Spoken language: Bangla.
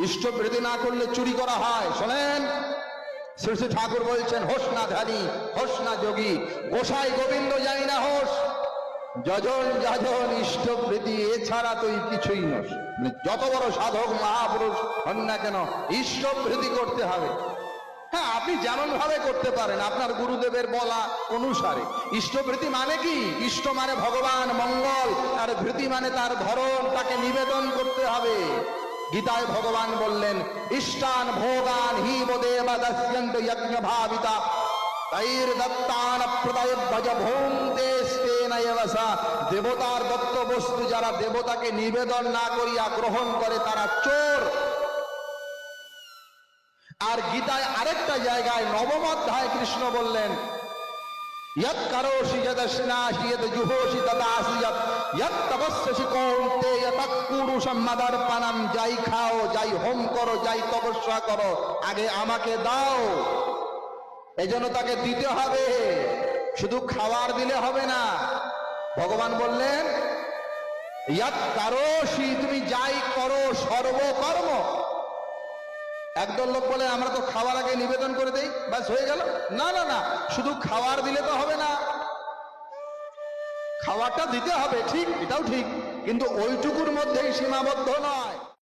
ইষ্টবৃতি না করলে চুরি করা হয়। শোনেন, শ্রী শ্রী ঠাকুর বলছেন, হোস না ধ্যানী, হোস না যোগী, গোসাই গোবিন্দ যাই না হোস, যজন যাজন ইষ্টবৃতি, এছাড়া তুই কিছুই নস। মানে যত বড় সাধক মহাপুরুষ হন না কেন, ইষ্টবৃতি করতে হবে। হ্যাঁ, আপনি যেমন ভাবে করতে পারেন আপনার গুরুদেবের বলা অনুসারে। ইষ্টবৃতি মানে কি? ইষ্ট মানে ভগবান, মঙ্গল, আর ভৃতি মানে তার ধরন, তাকে নিবেদন করতে হবে। গীতায় ভগবান বললেন, ইষ্টান ভোগান হি দেবা দাস্যন্ত যজ্ঞ ভাবিতা তৈর দত্তান প্রদয় ভজ ভোঙ্গে স্তেনয়বসা। দেবতার দত্ত বস্তু যারা দেবতাকে নিবেদন না করিয়া গ্রহণ করে তারা চোর। আর গীতায় আরেকটা জায়গায় নবম অধ্যায় কৃষ্ণ বললেন, যৎ করোষি যদস্নাসি যৎ জুহোষি তদাসি যৎ তপস্যসি কৌন্তেয় তৎ কুরু সম্মদর্পণম। যাই খাও, যাই হোম করো, যাই তপস্যা করো, আগে আমাকে দাও। এজন্য তাকে দিতে হবে, শুধু খাবার দিলে হবে না। ভগবান বললেন, যৎ করোষি, তুমি যাই করো, সর্বকর্ম। একদল লোক বলে, আমরা তো খাওয়ার আগে নিবেদন করে দেই, ব্যাস হয়ে গেল। না না না, শুধু খাবার দিলে তো হবে না, খাবারটা দিতে হবে, ঠিক, এটাও ঠিক, কিন্তু ওইটুকুর মধ্যেই সীমাবদ্ধ নয়।